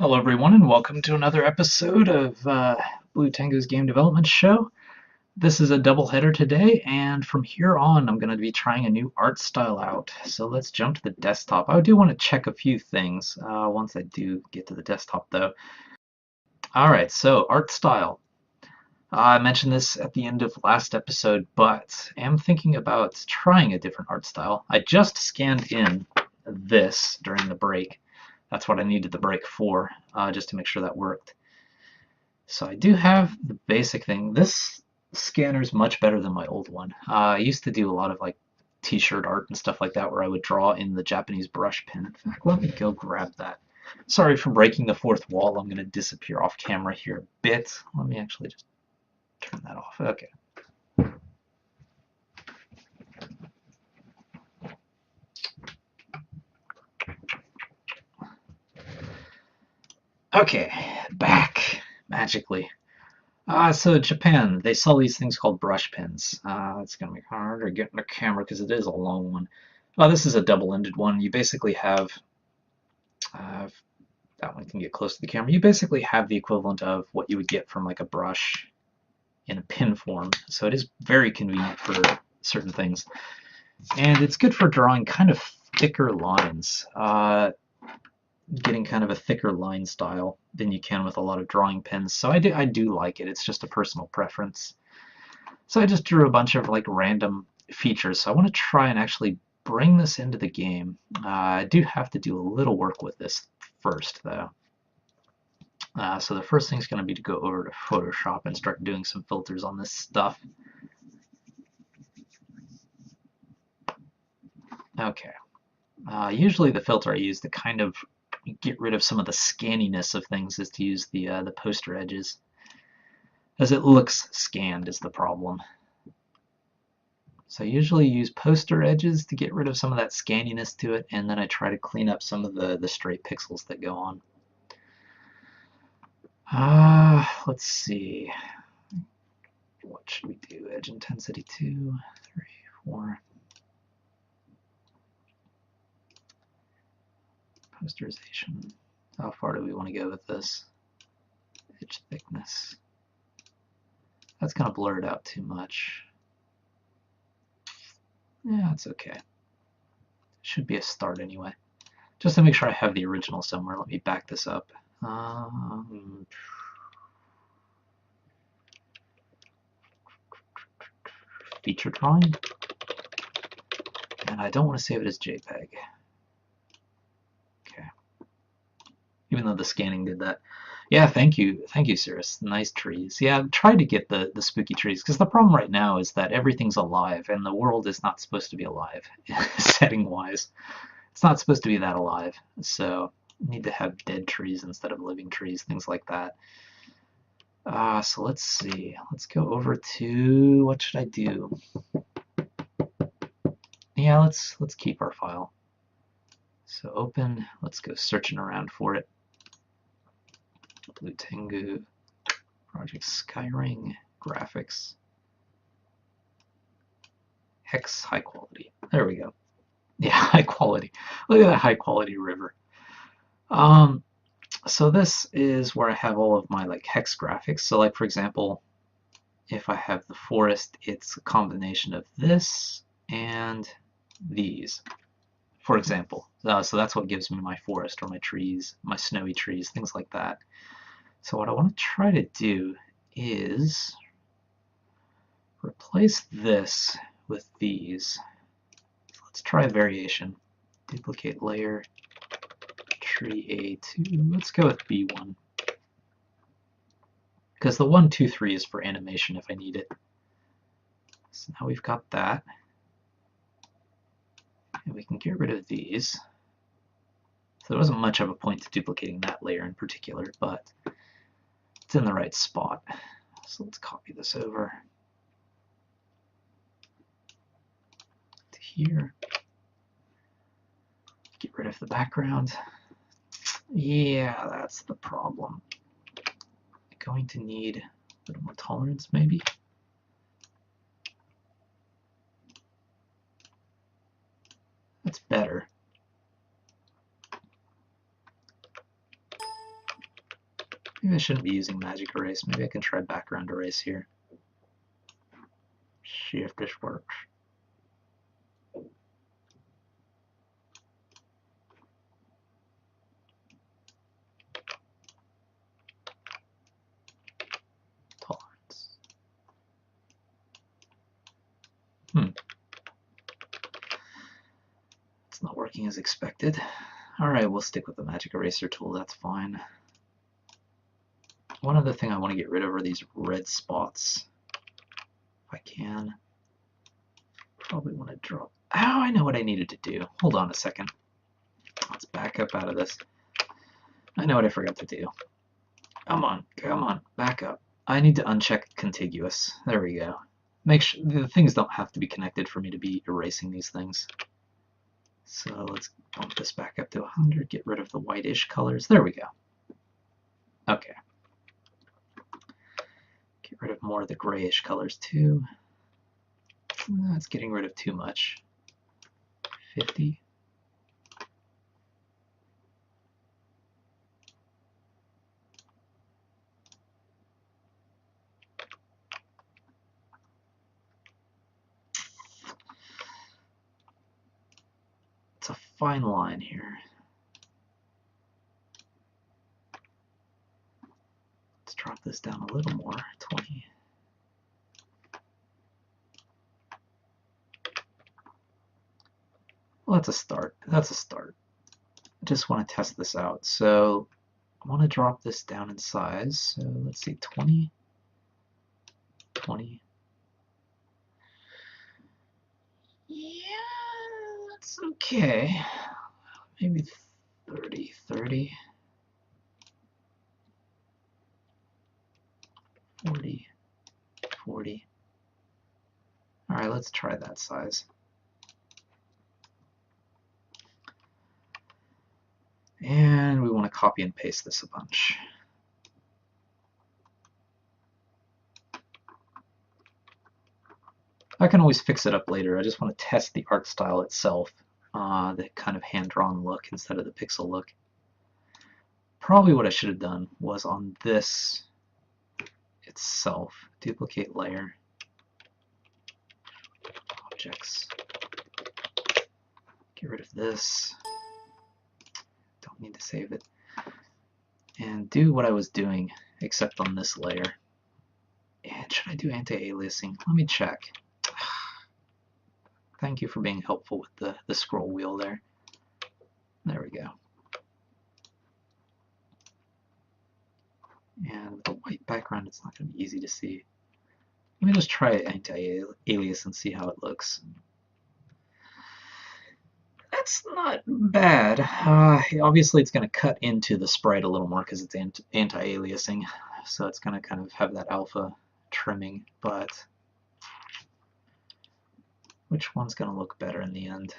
Hello, everyone, and welcome to another episode of Blue Tengu's Game Development Show. This is a double header today, and from here on, I'm going to be trying a new art style out. So let's jump to the desktop. I do want to check a few things once I do get to the desktop, though. All right, so art style. I mentioned this at the end of last episode, but am thinking about trying a different art style. I just scanned in this during the break. That's what I needed the break for, just to make sure that worked. So I do have the basic thing. This scanner is much better than my old one. I used to do a lot of like t-shirt art and stuff like that where I would draw in the Japanese brush pen. In fact, let me go grab that. Sorry for breaking the fourth wall. I'm going to disappear off camera here a bit. Let me actually just turn that off. Okay. Okay, back magically. So Japan, they sell these things called brush pens. It's going to be harder to get in the camera because it is a long one. This is a double-ended one. You basically have, that one can get close to the camera. You basically have the equivalent of what you would get from like a brush in a pen form. So it is very convenient for certain things. And it's good for drawing kind of thicker lines. Getting kind of a thicker line style than you can with a lot of drawing pens. So I do like it. It's just a personal preference. So I just drew a bunch of like random features. So I want to try and actually bring this into the game. I do have to do a little work with this first though. So the first thing is going to be to go over to Photoshop and start doing some filters on this stuff. Okay. Usually the filter I use to kind of get rid of some of the scanniness of things is to use the poster edges, as it looks scanned is the problem. So I usually use poster edges to get rid of some of that scanniness to it, and then I try to clean up some of the stray pixels that go on. Let's see. What should we do? Edge intensity 2, 3, 4. Posterization. How far do we want to go with this? Edge thickness. That's going to blur it out too much. Yeah, it's okay. Should be a start anyway. Just to make sure I have the original somewhere, let me back this up. Feature drawing. And I don't want to save it as JPEG. Okay. Even though the scanning did that. Yeah, thank you, Cirrus. Nice trees. Yeah, I've tried to get the spooky trees, because the problem right now is that everything's alive, and the world is not supposed to be alive, setting-wise. It's not supposed to be that alive, so you need to have dead trees instead of living trees, things like that. So let's see. Let's go over to, what should I do? Yeah, let's keep our file. So open, let's go searching around for it. Blue Tengu, Project Skyring, graphics, hex, high quality. There we go. Yeah, high quality. Look at that high quality river. So this is where I have all of my like hex graphics. So like for example, if I have the forest, it's a combination of this and these, for example. So that's what gives me my forest or my trees, my snowy trees, things like that. So what I want to try to do is replace this with these. Let's try a variation. Duplicate layer, tree A2. Let's go with B1. Because the 1, 2, 3 is for animation if I need it. So now we've got that. And we can get rid of these. So there wasn't much of a point to duplicating that layer in particular, but it's in the right spot. So let's copy this over to here. Get rid of the background. Yeah, that's the problem. I'm going to need a little more tolerance, maybe. That's better. Maybe I shouldn't be using magic erase. Maybe I can try background erase here. See if this works. Tolerance. It's not working as expected. Alright, we'll stick with the magic eraser tool, that's fine. One other thing I want to get rid of are these red spots. If I can. Probably want to drop. Oh, I know what I needed to do. Hold on a second. Let's back up out of this. I know what I forgot to do. Come on, back up. I need to uncheck contiguous. There we go. Make sure the things don't have to be connected for me to be erasing these things. So let's bump this back up to 100, get rid of the whitish colors. There we go. Okay. Get rid of more of the grayish colors too. That's getting rid of too much. 50. It's a fine line here. Let's drop this down a little more, 20. Well, that's a start. That's a start. I just want to test this out. So I want to drop this down in size. So let's see, 20, 20. Yeah, that's okay. Maybe 30, 30, 40, 40. All right, let's try that size. And we want to copy and paste this a bunch. I can always fix it up later. I just want to test the art style itself, the kind of hand-drawn look instead of the pixel look. Probably what I should have done was on this itself, duplicate layer, objects, get rid of this. Don't need to save it. And do what I was doing, except on this layer. And should I do anti-aliasing? Let me check. Thank you for being helpful with the scroll wheel there. There we go. And with the white background, it's not going to be easy to see. Let me just try anti-alias and see how it looks. That's not bad. Obviously, it's going to cut into the sprite a little more because it's anti-aliasing, so it's going to kind of have that alpha trimming, but which one's going to look better in the end?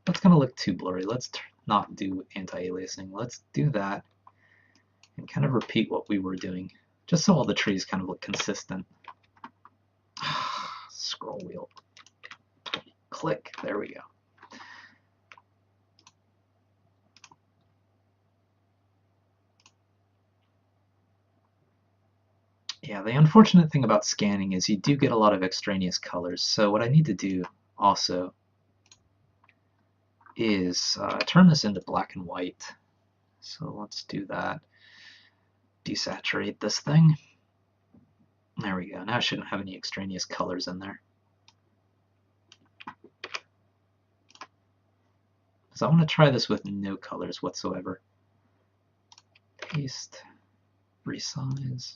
That's going to look too blurry. Let's not do anti-aliasing. Let's do that and kind of repeat what we were doing, just so all the trees kind of look consistent. Scroll wheel. Click. There we go. Yeah, the unfortunate thing about scanning is you do get a lot of extraneous colors. So what I need to do also is turn this into black and white. So let's do that. Desaturate this thing. There we go. Now I shouldn't have any extraneous colors in there. So I want to try this with no colors whatsoever. Paste, resize.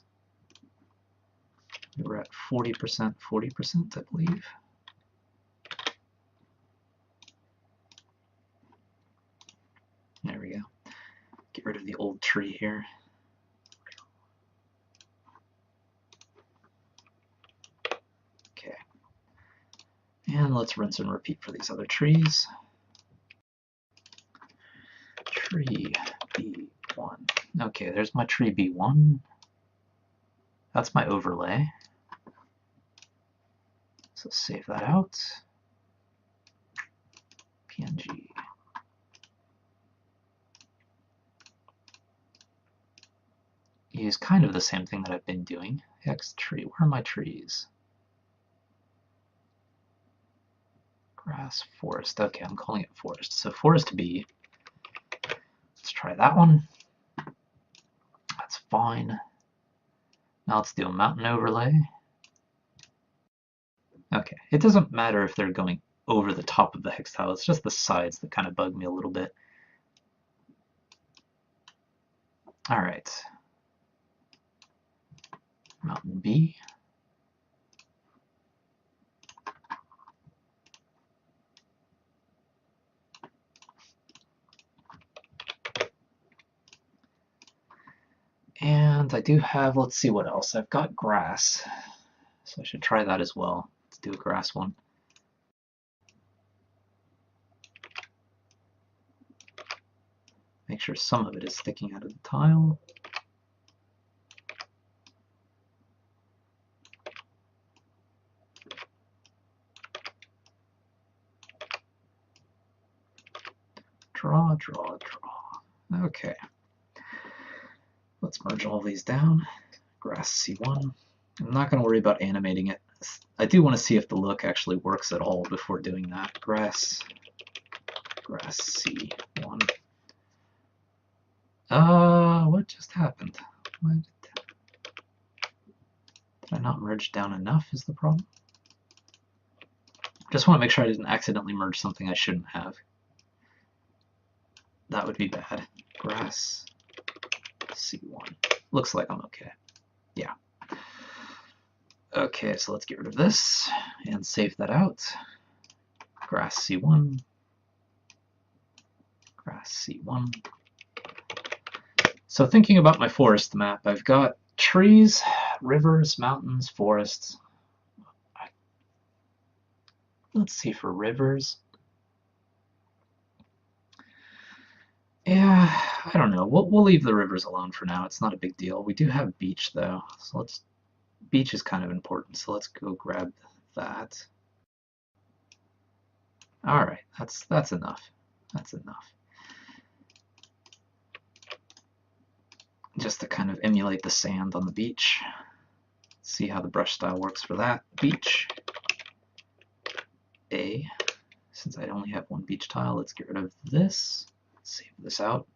We're at 40%, 40%, I believe. There we go. Get rid of the old tree here. Okay. And let's rinse and repeat for these other trees. Tree B1. Okay, there's my tree B1. That's my overlay. So save that out. PNG. use kind of the same thing that I've been doing. Hex tree. Where are my trees? Grass, forest. Okay, I'm calling it forest. So forest B. Let's try that one. That's fine. Now let's do a mountain overlay. Okay, it doesn't matter if they're going over the top of the hex tile, it's just the sides that kind of bug me a little bit. Alright. Mountain B. And I do have, let's see what else. I've got grass, so I should try that as well. Let's do a grass one. Make sure some of it is sticking out of the tile. Draw, draw, draw. Okay. Let's merge all these down. Grass C1. I'm not going to worry about animating it. I do want to see if the look actually works at all before doing that. Grass C1. What just happened? Did I not merge down enough is the problem? Just want to make sure I didn't accidentally merge something I shouldn't have. That would be bad. Grass C1. Looks like I'm okay. Yeah. Okay, so let's get rid of this and save that out. Grass C1. Grass C1. So thinking about my forest map, I've got trees, rivers, mountains, forests. Let's see for rivers. Yeah, I don't know. We'll leave the rivers alone for now. It's not a big deal. We do have beach though, so beach is kind of important. So let's go grab that. All right, that's enough. That's enough. Just to kind of emulate the sand on the beach. See how the brush style works for that. Beach. A. Since I only have one beach tile, let's get rid of this. Save this out.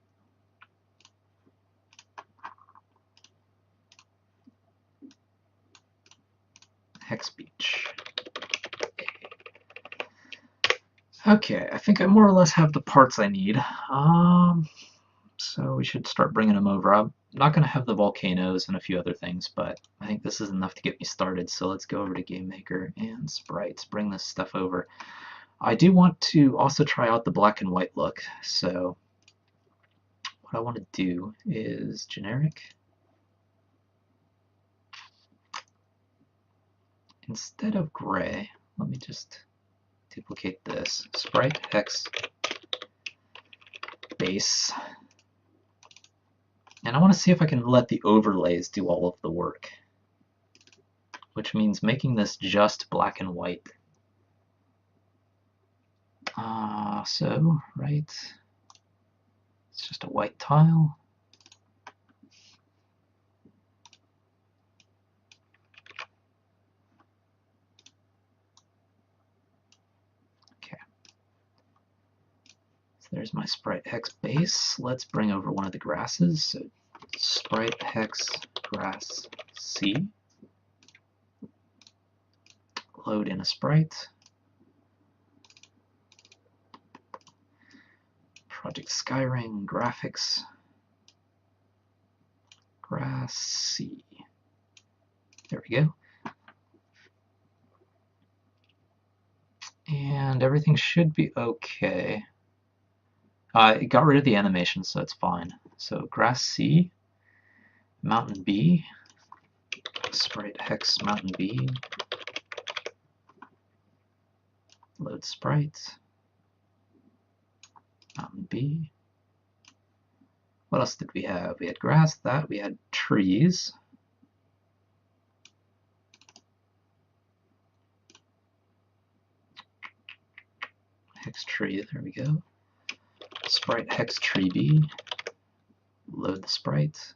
Hex beach. Okay, I think I more or less have the parts I need. So we should start bringing them over. I'm not going to have the volcanoes and a few other things, but I think this is enough to get me started. So let's go over to Game Maker and Sprites, bring this stuff over. I do want to also try out the black and white look. So what I want to do is generic. Instead of gray, let me just duplicate this. Sprite hex base. And I want to see if I can let the overlays do all of the work, which means making this just black and white. So, right, it's just a white tile. Okay. So there's my sprite hex base. Let's bring over one of the grasses. So sprite hex grass C. Load in a sprite. Project Skyring graphics. Grass C. There we go. And everything should be okay. It got rid of the animation, so it's fine. So grass C, mountain B, sprite hex mountain B, load sprite, mountain B. What else did we have? We had grass, that, we had trees. Hex tree, there we go. Sprite hex tree B, load the sprite.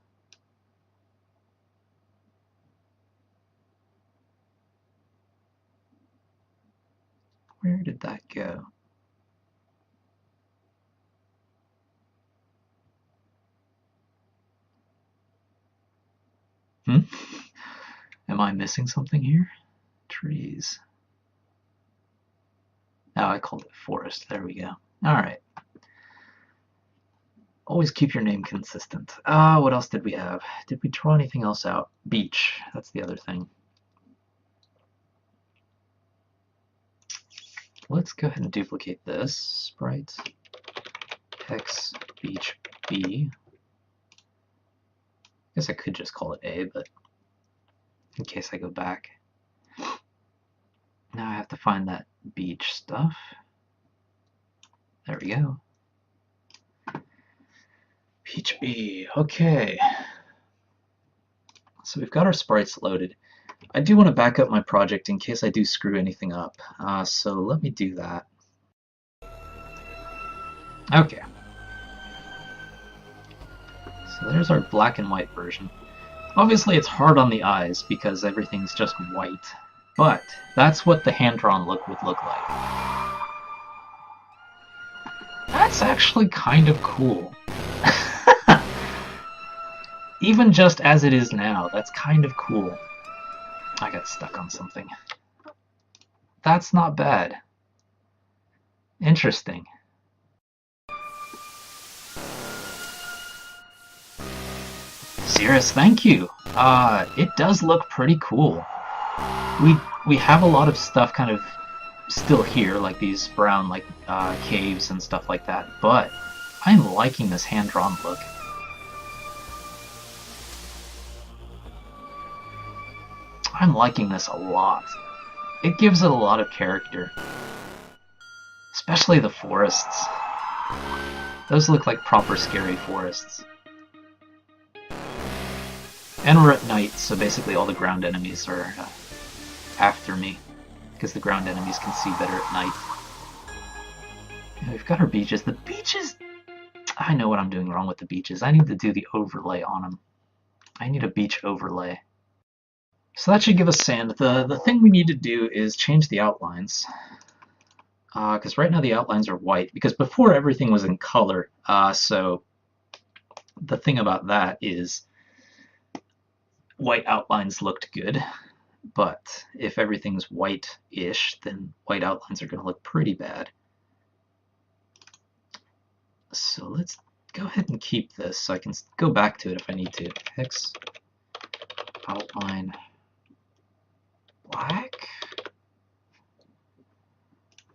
Where did that go? Hmm? Am I missing something here? Trees. Oh, I called it forest. There we go. Alright. Always keep your name consistent. What else did we have? Did we draw anything else out? Beach. That's the other thing. Let's go ahead and duplicate this. Sprite X beach B. I guess I could just call it A, but in case I go back. Now I have to find that beach stuff. There we go. Beach B. Okay. So we've got our sprites loaded. I do want to back up my project in case I do screw anything up. So let me do that. Okay. So there's our black and white version. Obviously it's hard on the eyes because everything's just white, but that's what the hand-drawn look would look like. That's actually kind of cool. Even just as it is now, that's kind of cool. I got stuck on something. That's not bad. Interesting. Cirrus, thank you. It does look pretty cool. We have a lot of stuff kind of still here, like these brown caves and stuff like that, but I'm liking this hand-drawn look. I'm liking this a lot. It gives it a lot of character. Especially the forests. Those look like proper scary forests. And we're at night, so basically all the ground enemies are after me, because the ground enemies can see better at night. And we've got our beaches. The beaches... I know what I'm doing wrong with the beaches. I need to do the overlay on them. I need a beach overlay. So that should give us sand. The thing we need to do is change the outlines. Because right now the outlines are white, because before everything was in color. So the thing about that is white outlines looked good, but if everything's white-ish, then white outlines are going to look pretty bad. So let's go ahead and keep this so I can go back to it if I need to. X outline black.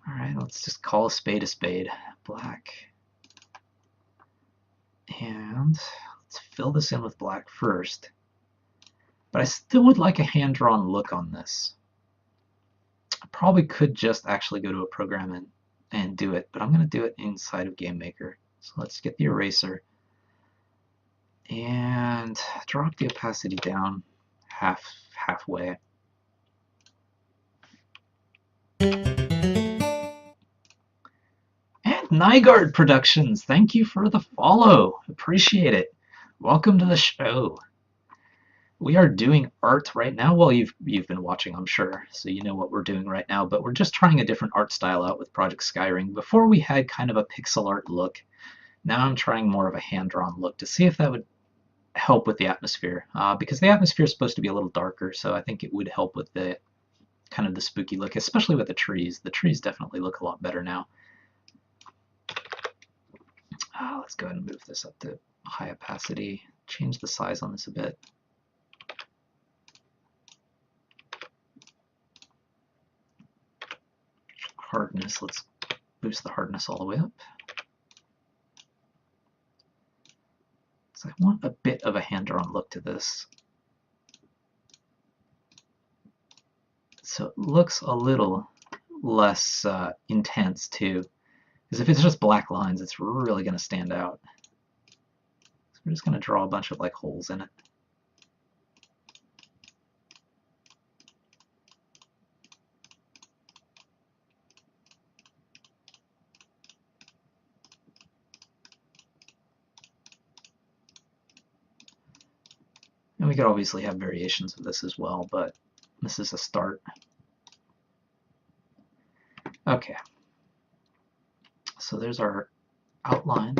Alright, let's just call a spade black. And let's fill this in with black first. But I still would like a hand-drawn look on this. I probably could just actually go to a program and do it, but I'm going to do it inside of GameMaker. So let's get the eraser and drop the opacity down halfway. And Nygaard Productions, thank you for the follow. Appreciate it. Welcome to the show. We are doing art right now. Well, you've been watching, I'm sure, so you know what we're doing right now, but we're just trying a different art style out with Project Skyring. Before we had kind of a pixel art look. Now I'm trying more of a hand-drawn look to see if that would help with the atmosphere, because the atmosphere is supposed to be a little darker, so I think it would help with the kind of the spooky look, especially with the trees. The trees definitely look a lot better now. Let's go ahead and move this up to high opacity, change the size on this a bit. Hardness, let's boost the hardness all the way up. So I want a bit of a hand-drawn look to this. So it looks a little less intense too. Because if it's just black lines, it's really going to stand out. So we're just going to draw a bunch of holes in it. And we could obviously have variations of this as well, but this is a start. Okay, so there's our outline.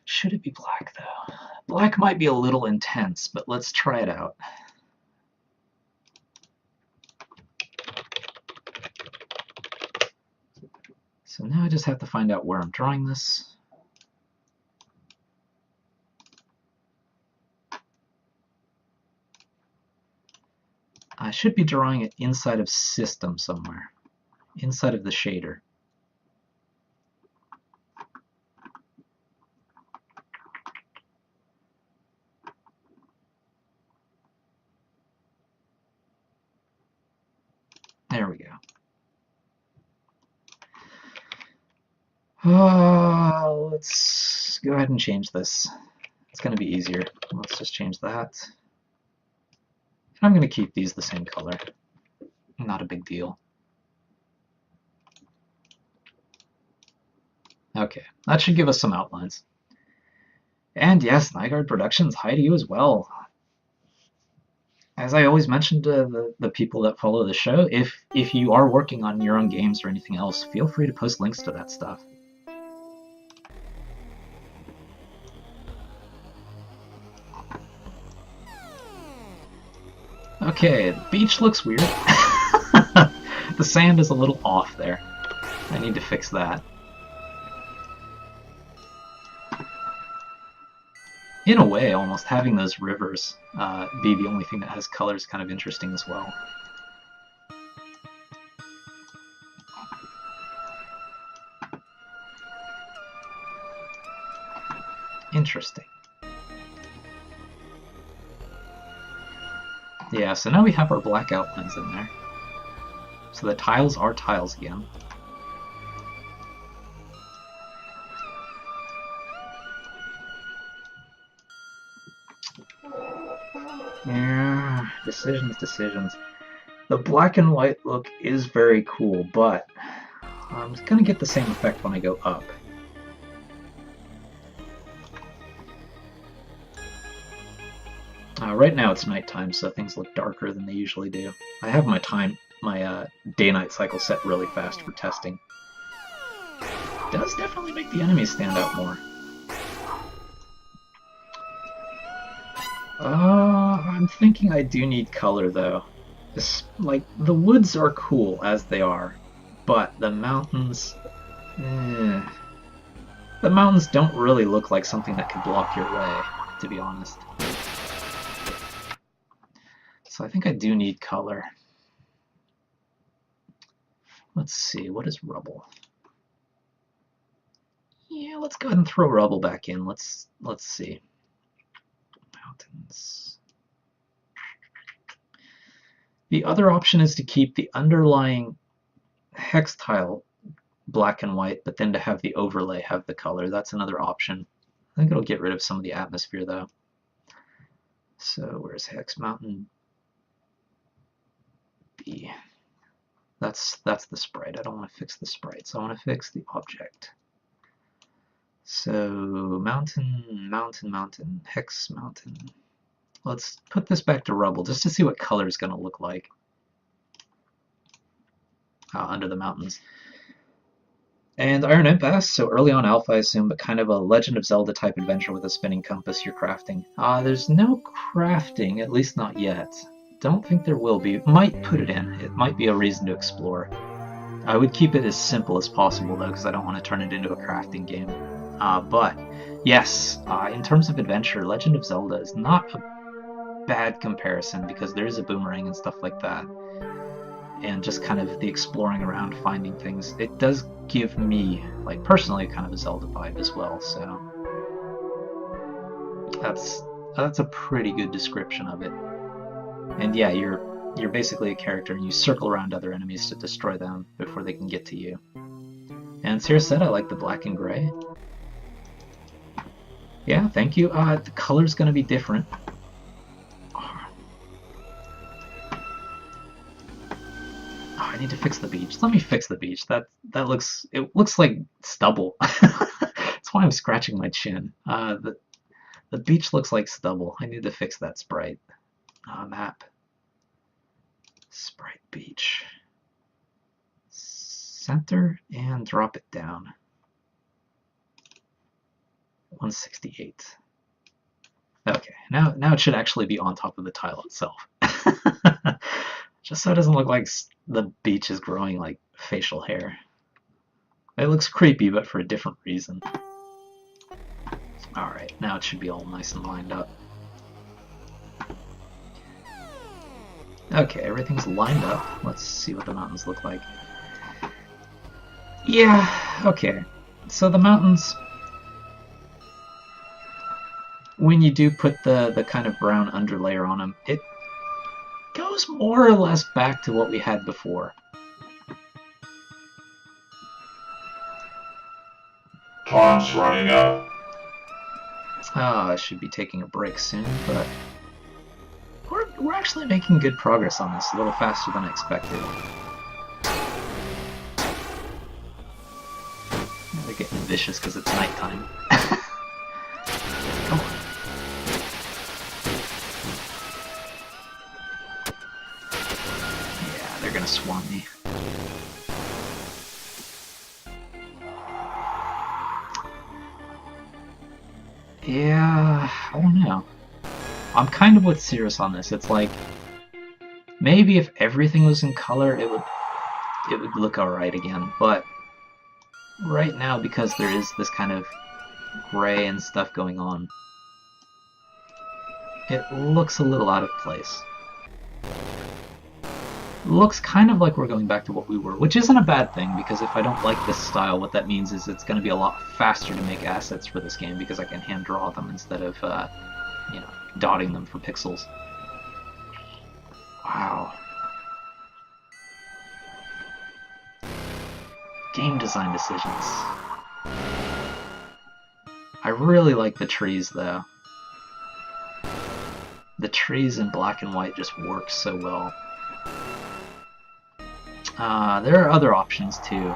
Should it be black though? Black might be a little intense, but let's try it out. So now I just have to find out where I'm drawing this. I should be drawing it inside of system somewhere, inside of the shader. There we go. Let's go ahead and change this. It's going to be easier. Let's just change that. I'm going to keep these the same color. Not a big deal. Okay, that should give us some outlines. And yes, Nygaard Productions, hi to you as well. As I always mention to the people that follow the show, if you are working on your own games or anything else, feel free to post links to that stuff. Okay, the beach looks weird. The sand is a little off there. I need to fix that. In a way, almost having those rivers be the only thing that has color is kind of interesting as well. Interesting. Yeah, so now we have our black outlines in there. So the tiles are tiles again. Yeah, decisions. The black and white look is very cool, but I'm gonna get the same effect when I go up. Right now it's nighttime, so things look darker than they usually do. I have my day-night cycle set really fast for testing. Does definitely make the enemies stand out more. I'm thinking I do need color though. Like, the woods are cool as they are, but the mountains... The mountains don't really look like something that could block your way, to be honest. So I think I do need color. Let's see, what is rubble? Yeah, let's go ahead and throw rubble back in. Let's see. Mountains. The other option is to keep the underlying hex tile black and white, but then to have the overlay have the color. That's another option. I think it'll get rid of some of the atmosphere though. So where's hex mountain B? That's the sprite. I don't want to fix the sprite, so I want to fix the object. So mountain, hex mountain. Let's put this back to rubble just to see what color is going to look like under the mountains. And Iron Impasse, so early on alpha I assume, but kind of a Legend of Zelda type adventure with a spinning compass you're crafting. There's no crafting, at least not yet. Don't think there will be. Might put it in. It might be a reason to explore. I would keep it as simple as possible though, because I don't want to turn it into a crafting game. But yes, in terms of adventure, Legend of Zelda is not a bad comparison because there is a boomerang and stuff like that. And just kind of the exploring around, finding things. It does give me, like personally, kind of a Zelda vibe as well. So that's a pretty good description of it. And yeah, you're basically a character and you circle around other enemies to destroy them before they can get to you. And Sarah said I like the black and gray. Yeah, thank you. The color's going to be different. I need to fix the beach. Let me fix the beach. It looks like stubble. That's why I'm scratching my chin. The beach looks like stubble. I need to fix that sprite. Map. Sprite beach. center and drop it down. 168. Okay, now it should actually be on top of the tile itself. Just so it doesn't look like the beach is growing like facial hair. It looks creepy, but for a different reason. Alright, now it should be all nice and lined up. Okay, everything's lined up. Let's see what the mountains look like. Yeah, okay. So the mountains, when you do put the kind of brown underlayer on them, it goes more or less back to what we had before. Time's running out. I should be taking a break soon, but we're actually making good progress on this, a little faster than I expected. They're getting vicious because it's nighttime. Come on. Yeah, they're gonna swarm me. Yeah, I don't know. I'm kind of with Cirrus on this. It's like, maybe if everything was in color, it would look alright again. But right now, because there is this kind of gray and stuff going on, it looks a little out of place. Looks kind of like we're going back to what we were, which isn't a bad thing, because if I don't like this style, what that means is it's going to be a lot faster to make assets for this game, because I can hand draw them instead of, you know, dotting them for pixels. Wow. Game design decisions. I really like the trees, though. The trees in black and white just work so well. There are other options too.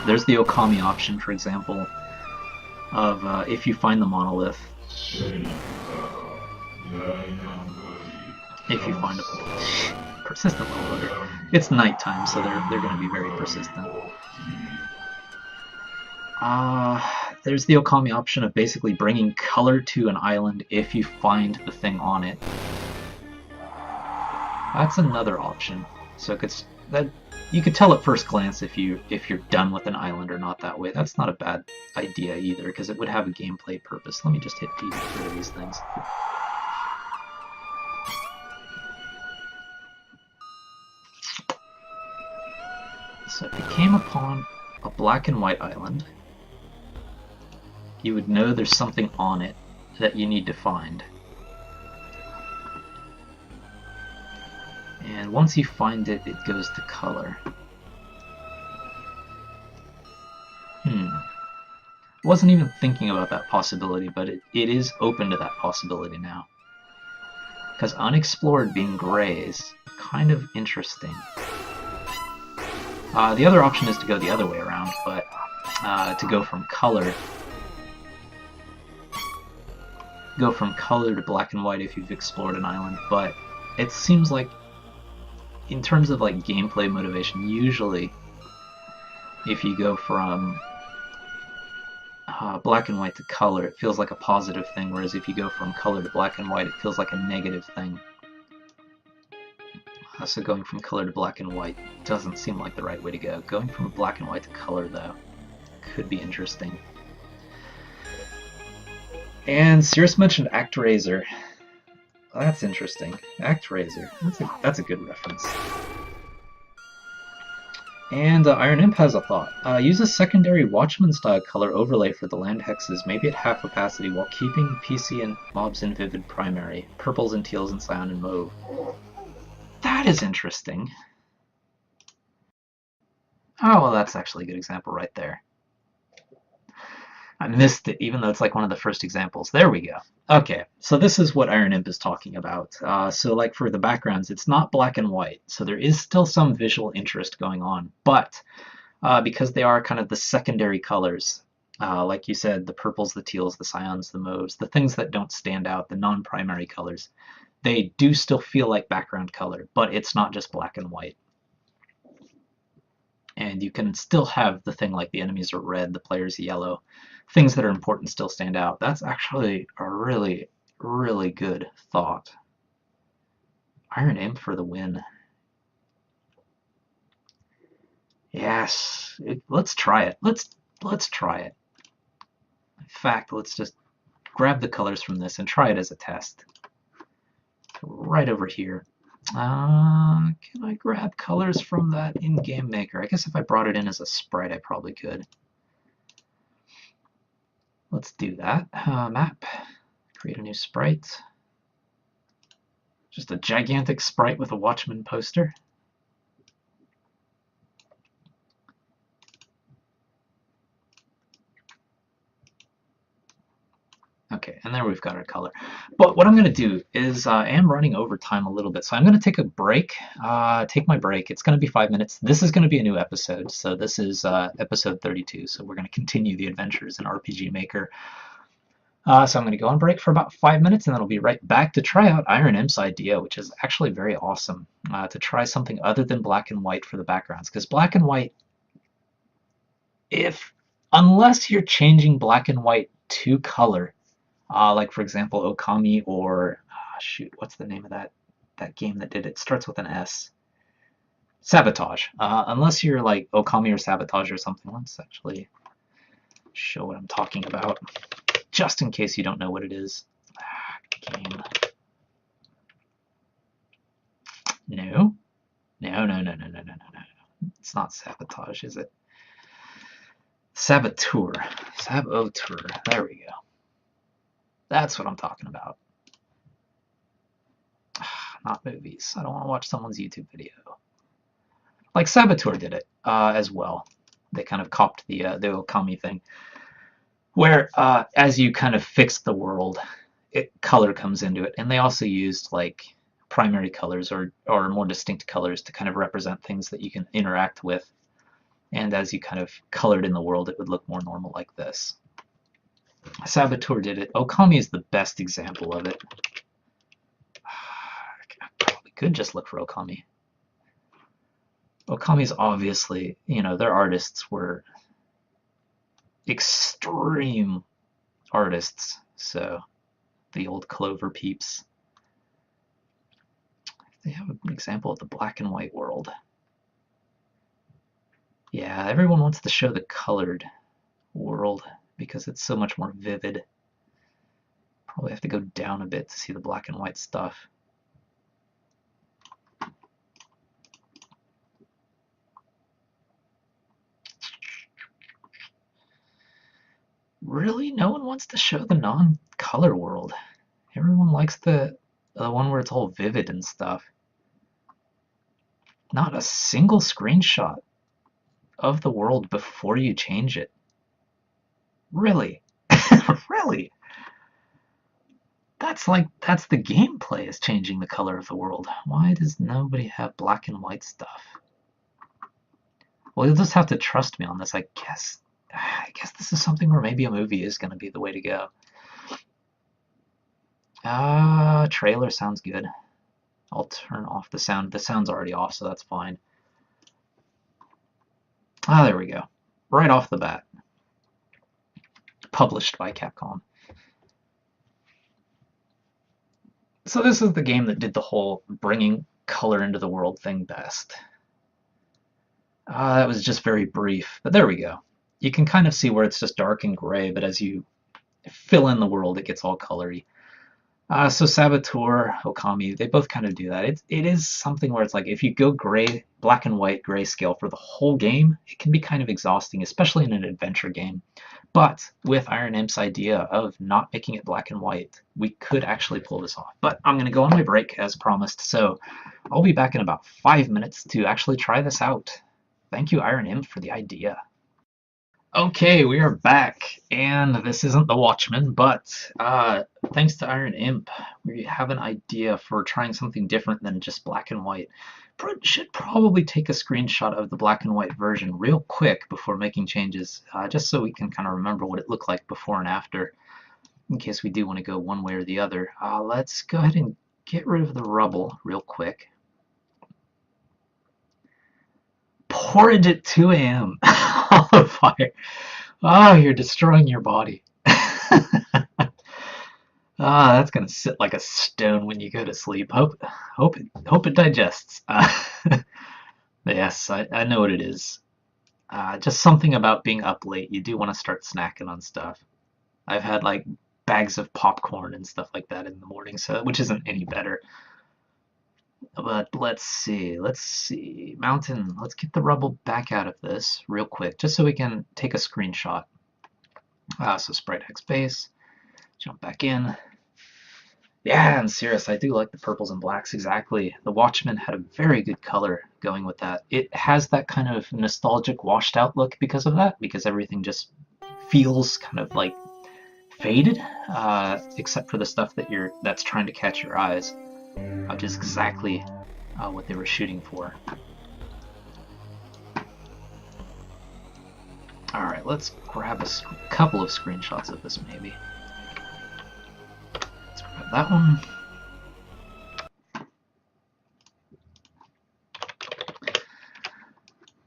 There's the Okami option, for example, of if you find the monolith. If you find a persistent monolith. It's nighttime, so they're going to be very persistent. There's the Okami option of basically bringing color to an island if you find the thing on it. That's another option. So you could tell at first glance if you're done with an island or not that way. That's not a bad idea either, because it would have a gameplay purpose. Let me just hit P to get rid of these things. So if you came upon a black and white island, you would know there's something on it that you need to find. And once you find it, it goes to color. Wasn't even thinking about that possibility, but it is open to that possibility now. Because unexplored being gray is kind of interesting. The other option is to go the other way around, but to go from color to black and white if you've explored an island, but it seems like in terms of like gameplay motivation, usually if you go from black and white to color, it feels like a positive thing, whereas if you go from color to black and white, it feels like a negative thing. So going from color to black and white doesn't seem like the right way to go. Going from black and white to color, though, could be interesting. And Cirrus mentioned ActRaiser. Well, that's interesting. ActRaiser. That's a good reference. And Iron Imp has a thought. Use a secondary Watchman-style color overlay for the land hexes, maybe at half opacity, while keeping PC and mobs in vivid primary. Purples and teals and cyan and mauve. That is interesting. Oh, well, that's actually a good example right there. I missed it, even though it's like one of the first examples. There we go. Okay, so this is what Iron Imp is talking about. So like for the backgrounds, it's not black and white, so there is still some visual interest going on. But because they are kind of the secondary colors, like you said, the purples, the teals, the cyans, the mauves, the things that don't stand out, the non-primary colors, they do still feel like background color, but it's not just black and white. and you can still have the thing like the enemies are red, the players yellow. Things that are important still stand out. That's actually a really, really good thought. Iron Imp for the win. Yes, let's try it. Let's try it. In fact, let's just grab the colors from this and try it as a test. Right over here. Can I grab colors from that in-game maker? I guess if I brought it in as a sprite, I probably could. Let's do that. Map. Create a new sprite. Just a gigantic sprite with a Watchman poster. Okay, and there we've got our color. But what I'm going to do is I am running over time a little bit, so I'm going to take a break, take my break. It's going to be 5 minutes. This is going to be a new episode, so this is episode 32, so we're going to continue the adventures in RPG Maker. So I'm going to go on break for about 5 minutes, and then I'll be right back to try out Iron Imp's idea, which is actually very awesome, to try something other than black and white for the backgrounds, because black and white, unless you're changing black and white to color, like for example Okami or shoot, what's the name of that game that did it? Starts with an S. Sabotage. Unless you're like Okami or Sabotage or something. Let's actually show what I'm talking about, just in case you don't know what it is. Game. No. It's not Sabotage, is it? Saboteur. Saboteur. There we go. That's what I'm talking about. Not movies. I don't want to watch someone's YouTube video. Like Saboteur did it as well. They kind of copied the Okami thing, where as you kind of fix the world, color comes into it, and they also used like primary colors or more distinct colors to kind of represent things that you can interact with. And as you kind of colored in the world, it would look more normal like this. Saboteur did it. Okami is the best example of it. I probably could just look for Okami. Okami's obviously, their artists were extreme artists. So, the old Clover peeps. They have an example of the black and white world. Yeah, everyone wants to show the colored world because it's so much more vivid. Probably have to go down a bit to see the black and white stuff. Really? No one wants to show the non-color world. Everyone likes the one where it's all vivid and stuff. Not a single screenshot of the world before you change it. Really? Really? That's the gameplay is changing the color of the world. Why does nobody have black and white stuff? Well, you'll just have to trust me on this, I guess. I guess this is something where maybe a movie is going to be the way to go. Trailer sounds good. I'll turn off the sound. The sound's already off, so that's fine. There we go. Right off the bat. Published by Capcom. So this is the game that did the whole bringing color into the world thing best. That was just very brief, but there we go. You can kind of see where it's just dark and gray, but as you fill in the world, it gets all colory. So Saboteur, Okami, they both kind of do that. It is something where it's like if you go gray, black and white, grayscale for the whole game, it can be kind of exhausting, especially in an adventure game. But with Iron Imp's idea of not making it black and white, we could actually pull this off. But I'm going to go on my break as promised, so I'll be back in about 5 minutes to actually try this out. Thank you, Iron Imp, for the idea. Okay, we are back, and this isn't the Watchman, but thanks to Iron Imp, we have an idea for trying something different than just black and white. Should probably take a screenshot of the black and white version real quick before making changes, just so we can kind of remember what it looked like before and after, in case we do want to go one way or the other. Let's go ahead and get rid of the rubble real quick. porridge at 2 a.m. All the fire. Oh, you're destroying your body. Ah, that's gonna sit like a stone when you go to sleep. Hope it digests. Yes, I know what it is. Just something about being up late. You do want to start snacking on stuff. I've had like bags of popcorn and stuff like that in the morning, so which isn't any better. But let's see. Mountain, let's get the rubble back out of this real quick, just so we can take a screenshot. So sprite hex base, jump back in. Yeah, and serious, I do like the purples and blacks exactly. The Watchmen had a very good color going with that. It has that kind of nostalgic washed out look because of that, because everything just feels kind of like faded, except for the stuff that's trying to catch your eyes, which is exactly what they were shooting for. All right, let's grab a couple of screenshots of this maybe. Let's grab that one.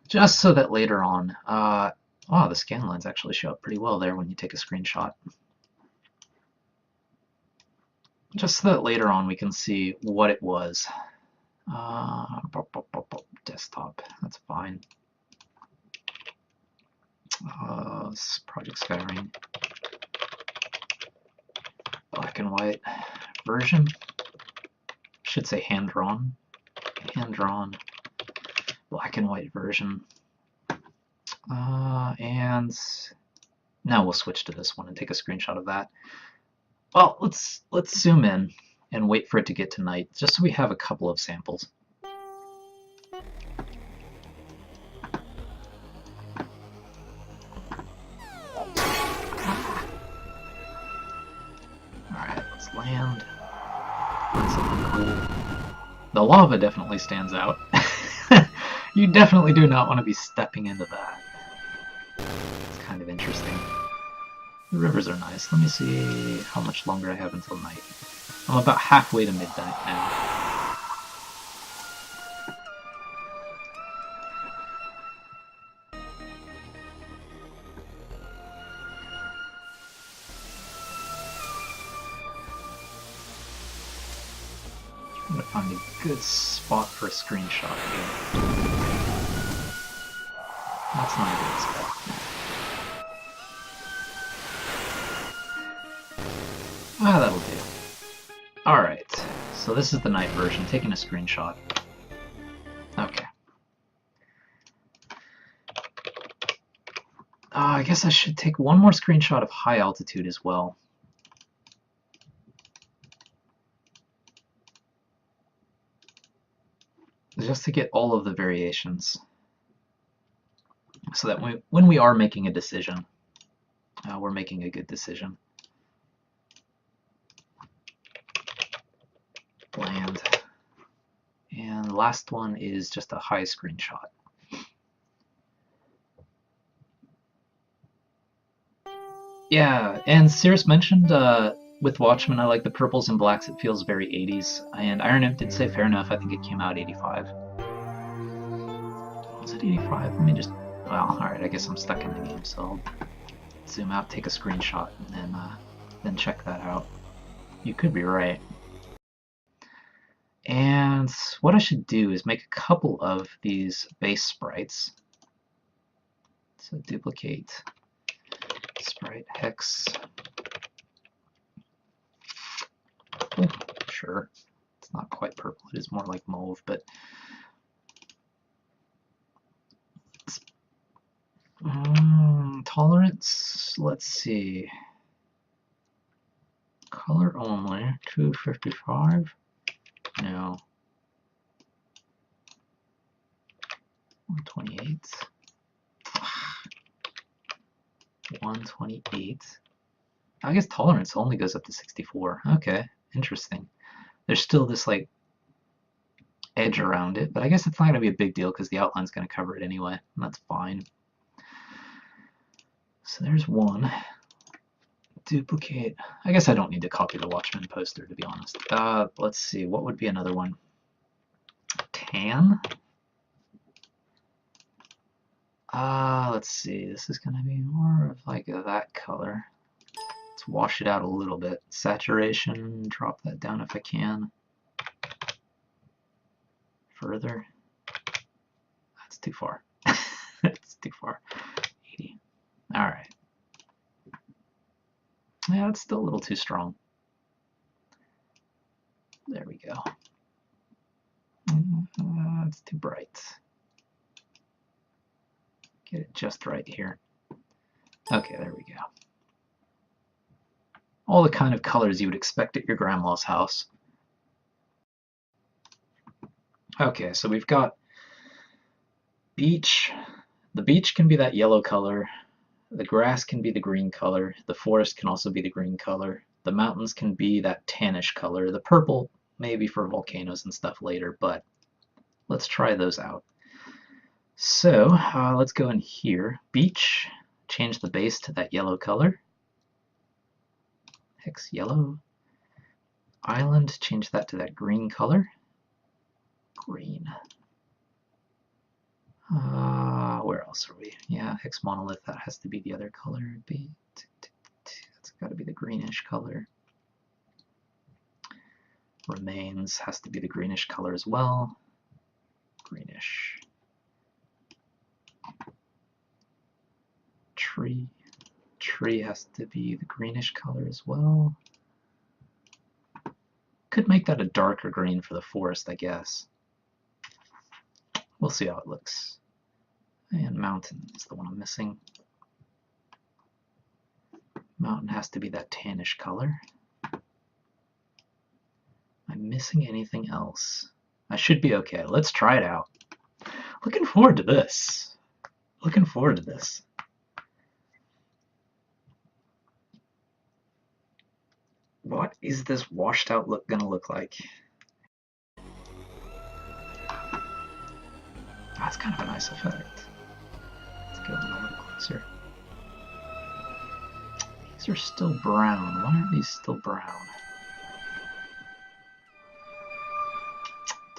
Just so that later on, wow, the scan lines actually show up pretty well there when you take a screenshot. Just so that later on we can see what it was. Desktop, that's fine. Project Skyring. Black and white version. Should say hand-drawn. Hand-drawn. Black and white version. And now we'll switch to this one and take a screenshot of that. Well, let's zoom in and wait for it to get to night, just so we have a couple of samples. Alright, let's land. Find something cool. The lava definitely stands out. You definitely do not want to be stepping into that. It's kind of interesting. The rivers are nice. Let me see how much longer I have until night. I'm about halfway to midnight now. I'm gonna find a good spot for a screenshot here. That's not a good spot. That'll do. Alright, so this is the night version, taking a screenshot. Okay. I guess I should take one more screenshot of high altitude as well. Just to get all of the variations. So that when we are making a decision, we're making a good decision. Land. And the last one is just a high screenshot. Yeah, and Cirrus mentioned with Watchmen, I like the purples and blacks. It feels very 80s. And Iron Imp did say fair enough. I think it came out 85. Was it 85? Let me just... Well, alright, I guess I'm stuck in the game, so I'll zoom out, take a screenshot, and then check that out. You could be right. And what I should do is make a couple of these base sprites. So duplicate sprite hex. Oh, sure, it's not quite purple, it is more like mauve, but tolerance, let's see, color only, 255, no, 128, 128, I guess tolerance only goes up to 64, okay, interesting. There's still this like edge around it, but I guess it's not going to be a big deal because the outline's going to cover it anyway, and that's fine. So there's one. Duplicate. I guess I don't need to copy the Watchmen poster, to be honest. Let's see, what would be another one? Tan? Let's see. This is going to be more of like that color. Let's wash it out a little bit. Saturation, drop that down if I can. Further. That's too far. That's too far. 80. Alright. Yeah, it's still a little too strong. There we go. It's too bright. Get it just right here. Okay, there we go. All the kind of colors you would expect at your grandma's house. Okay, so we've got beach. The beach can be that yellow color. The grass can be the green color. The forest can also be the green color. The mountains can be that tannish color. The purple maybe for volcanoes and stuff later, but let's try those out. So let's go in here. Beach, change the base to that yellow color. Hex yellow. Island, change that to that green color. Green. Where else are we? Yeah, hex monolith, that has to be the other color. That's got to be the greenish color. Remains has to be the greenish color as well. Greenish. Tree. Tree has to be the greenish color as well. Could make that a darker green for the forest, I guess. We'll see how it looks. And mountain is the one I'm missing. Mountain has to be that tannish color. Am I missing anything else? I should be okay. Let's try it out. Looking forward to this. Looking forward to this. What is this washed out look gonna look like? That's kind of a nice effect. Let's go in a little closer. These are still brown. Why are these still brown?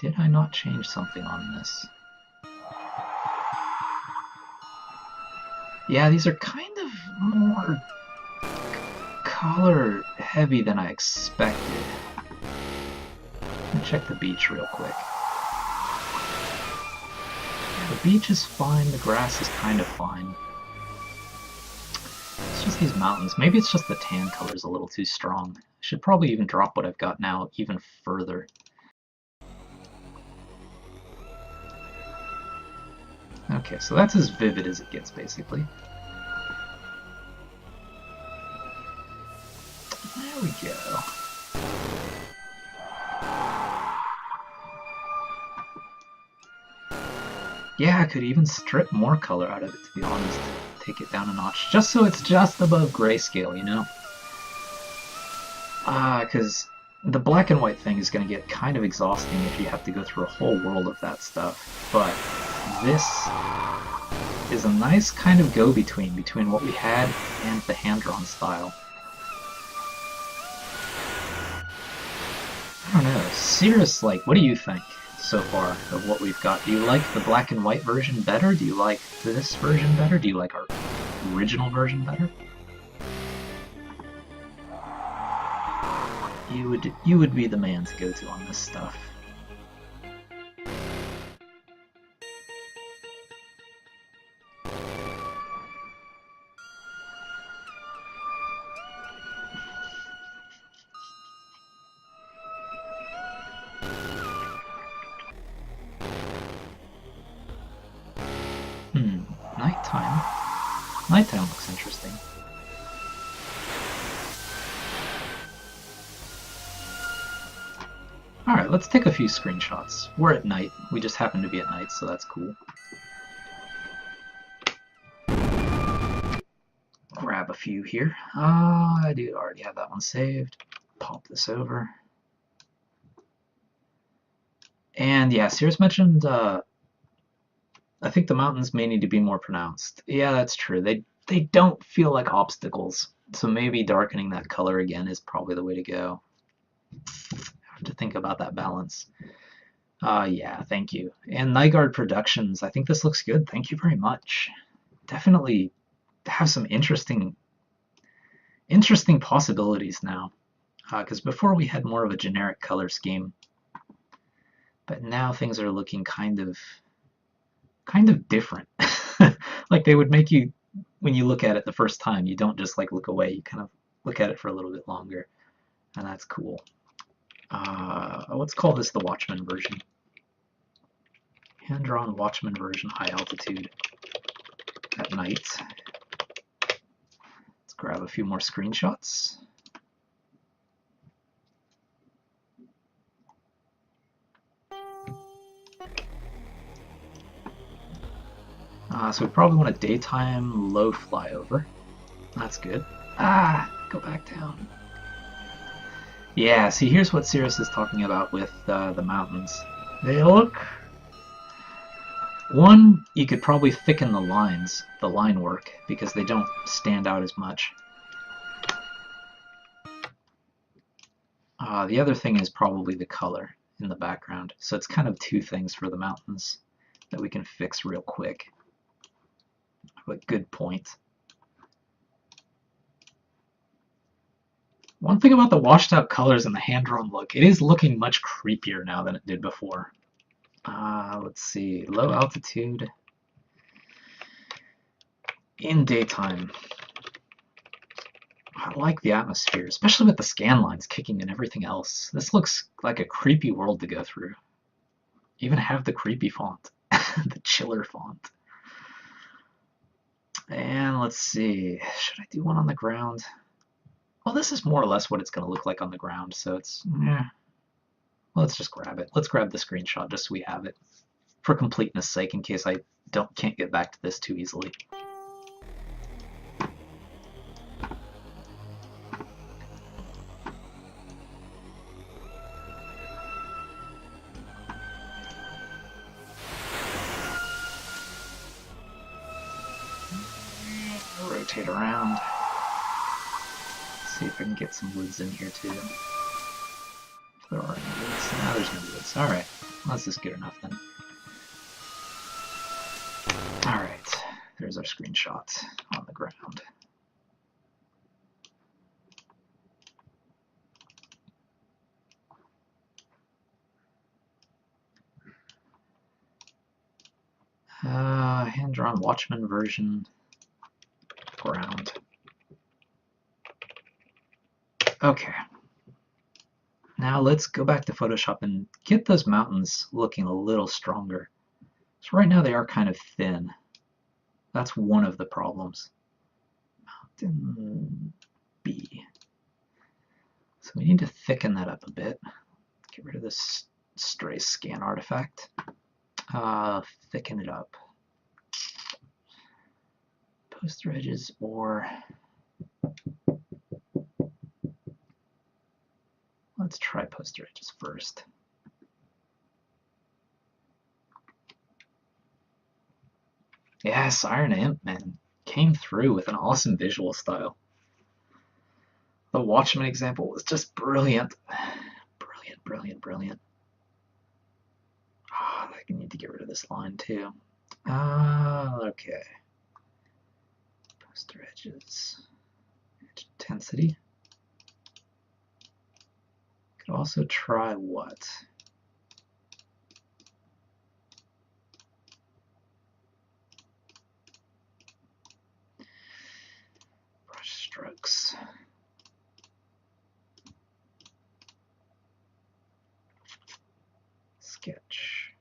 Did I not change something on this? Yeah, these are kind of more color heavy than I expected. Let me check the beach real quick. The beach is fine, the grass is kind of fine. It's just these mountains. Maybe it's just the tan color is a little too strong. I should probably even drop what I've got now even further. Okay, so that's as vivid as it gets, basically. There we go. Yeah, I could even strip more color out of it, to be honest. Take it down a notch, just so it's just above grayscale, you know? Because the black and white thing is going to get kind of exhausting if you have to go through a whole world of that stuff. But this is a nice kind of go-between between what we had and the hand-drawn style. I don't know. Cirrus, like, what do you think so far of what we've got? Do you like the black and white version better? Do you like this version better? Do you like our original version better? You would be the man to go to on this stuff. Nighttime. Nighttime looks interesting. Alright, let's take a few screenshots. We're at night. We just happen to be at night, so that's cool. Grab a few here. I do already have that one saved. Pop this over. And yeah, Cirrus mentioned I think the mountains may need to be more pronounced. Yeah, that's true. They don't feel like obstacles. So maybe darkening that color again is probably the way to go. I have to think about that balance. Yeah, thank you. And Nygaard Productions, I think this looks good. Thank you very much. definitely have some interesting possibilities now. Because before we had more of a generic color scheme, but now things are looking kind of different. Like they would make you, when you look at it the first time, you don't just like look away. You kind of look at it for a little bit longer, and that's cool. Let's call this the Watchman version. Hand-drawn Watchman version, high altitude at night. Let's grab a few more screenshots. So we probably want a daytime low flyover. That's good. Go back down. Yeah, see, here's what Cirrus is talking about with the mountains. They look... One, you could probably thicken the lines, the line work, because they don't stand out as much. The other thing is probably the color in the background. So it's kind of two things for the mountains that we can fix real quick. But good point. One thing about the washed out colors and the hand-drawn look, it is looking much creepier now than it did before. Let's see, low altitude in daytime. I like the atmosphere, especially with the scan lines kicking and everything else. This looks like a creepy world to go through. Even have the creepy font, the chiller font. And let's see, should I do one on the ground? Well, this is more or less what it's going to look like on the ground, so it's, let's just grab it. Let's grab the screenshot just so we have it for completeness sake in case I can't get back to this too easily. Rotate around. See if I can get some woods in here too. If there are any woods. No, there's no woods. Alright. This is good enough then. Alright. There's our screenshot on the ground. Hand-drawn Watchman version. Ground. Okay. Now let's go back to Photoshop and get those mountains looking a little stronger. So right now they are kind of thin. That's one of the problems. Mountain B. So we need to thicken that up a bit. Get rid of this stray scan artifact. Thicken it up. Poster edges or... Let's try poster edges first. Yes, Iron Imp, man. Came through with an awesome visual style. The Watchman example was just brilliant. Brilliant, brilliant, brilliant. I need to get rid of this line too. Okay. Poster edges. Edge intensity. Could also try what? Brush strokes. Sketch.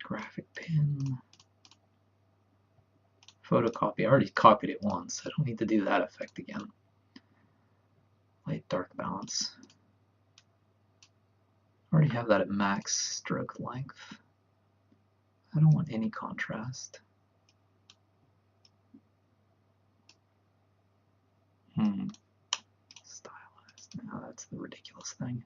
Graphic pen. Photocopy. I already copied it once. I don't need to do that effect again. Light dark balance. I already have that at max stroke length. I don't want any contrast. Stylized. Now that's the ridiculous thing.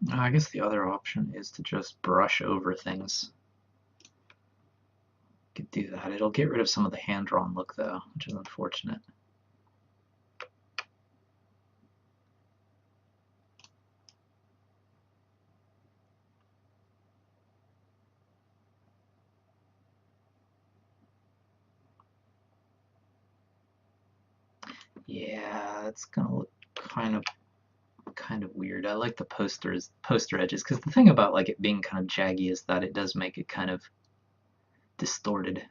I guess the other option is to just brush over things. Could do that. It'll get rid of some of the hand-drawn look though, which is unfortunate. Yeah, it's gonna look kind of weird. I like the poster edges, because the thing about like it being kind of jaggy is that it does make it kind of distorted.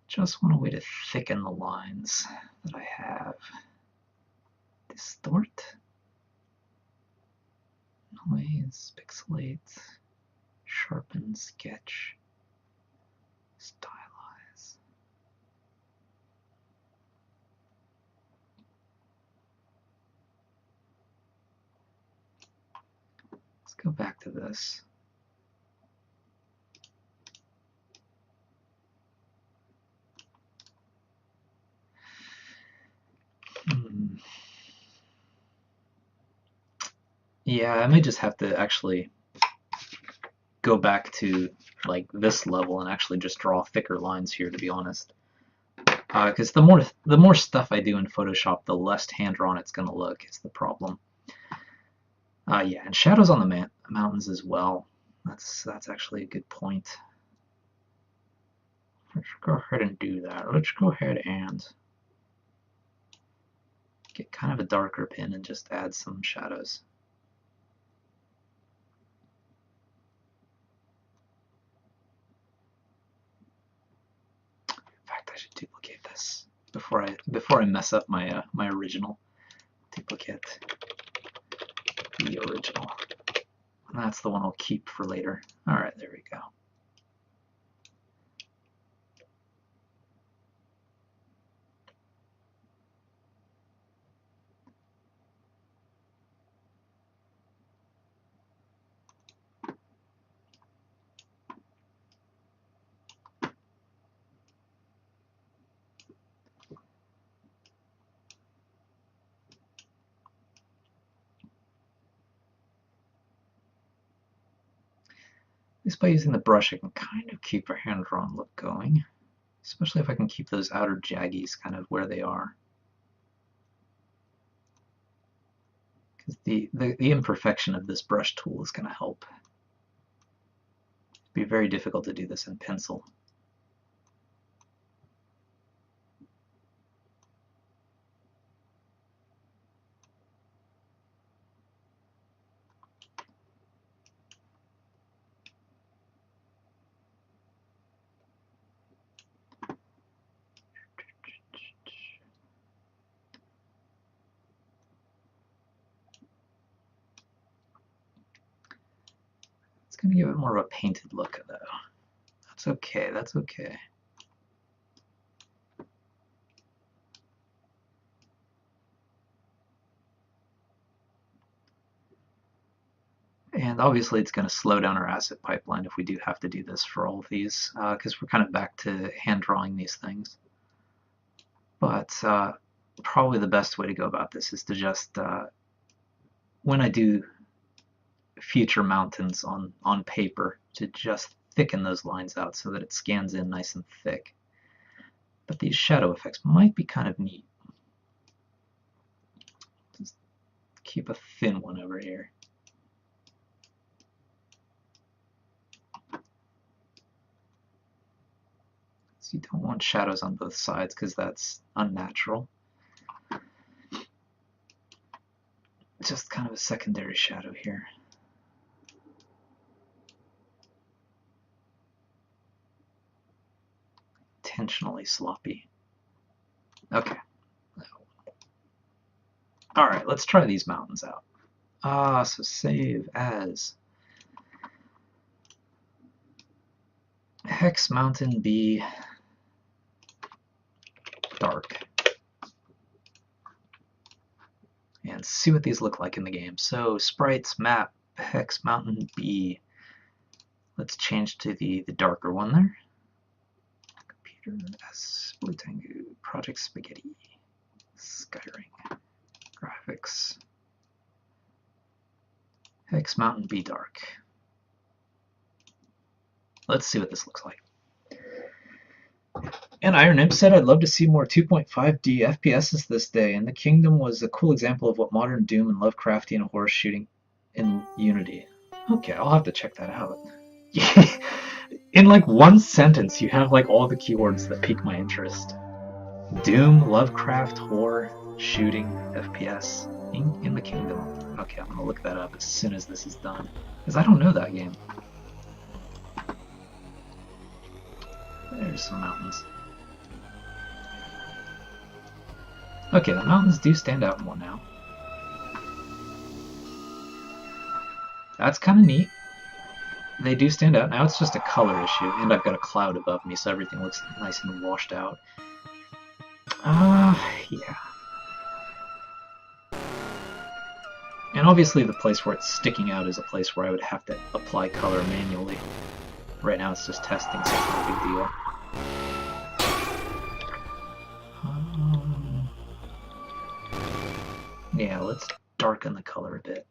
Just want a way to thicken the lines that I have. Distort, noise, pixelate, sharpen, sketch, stylize. Let's go back to this. Yeah, I may just have to actually go back to like this level and actually just draw thicker lines here, to be honest. Because the more stuff I do in Photoshop, the less hand-drawn it's going to look, is the problem. Yeah, and shadows on the mountains as well. That's actually a good point. Let's go ahead and do that. Let's go ahead and get kind of a darker pin and just add some shadows. In fact, I should duplicate this before I mess up my my original. Duplicate the original. And that's the one I'll keep for later. All right, there we go. Just by using the brush, I can kind of keep a hand-drawn look going, especially if I can keep those outer jaggies kind of where they are. Because the imperfection of this brush tool is going to help. It'd be very difficult to do this in pencil. It's going to give it more of a painted look, though. That's okay, that's okay. And obviously it's going to slow down our asset pipeline if we do have to do this for all of these, because we're kind of back to hand drawing these things. But probably the best way to go about this is to just, when I do future mountains on paper, to just thicken those lines out so that it scans in nice and thick. But these shadow effects might be kind of neat. Just keep a thin one over here. So you don't want shadows on both sides because that's unnatural. Just kind of a secondary shadow here. Intentionally sloppy. Okay. All right, let's try these mountains out. So save as hex mountain B dark. And see what these look like in the game. So sprites, map, hex mountain B. Let's change to the darker one there. Computer S, Blue Tengu, Project Spaghetti, Skyring, graphics, hex mountain B dark. Let's see what this looks like. And Iron Imp said, I'd love to see more 2.5D FPSs this day, and the Kingdom was a cool example of what modern Doom and Lovecraftian horror shooting in Unity. Okay, I'll have to check that out. In like one sentence, you have like all the keywords that pique my interest. Doom, Lovecraft, horror, shooting, FPS in the kingdom. Okay, I'm gonna look that up as soon as this is done, because I don't know that game. There's some mountains. Okay, the mountains do stand out more now. That's kind of neat. They do stand out. Now it's just a color issue, and I've got a cloud above me, so everything looks nice and washed out. Yeah. And obviously the place where it's sticking out is a place where I would have to apply color manually. Right now it's just testing, so it's not a big deal. Yeah, let's darken the color a bit.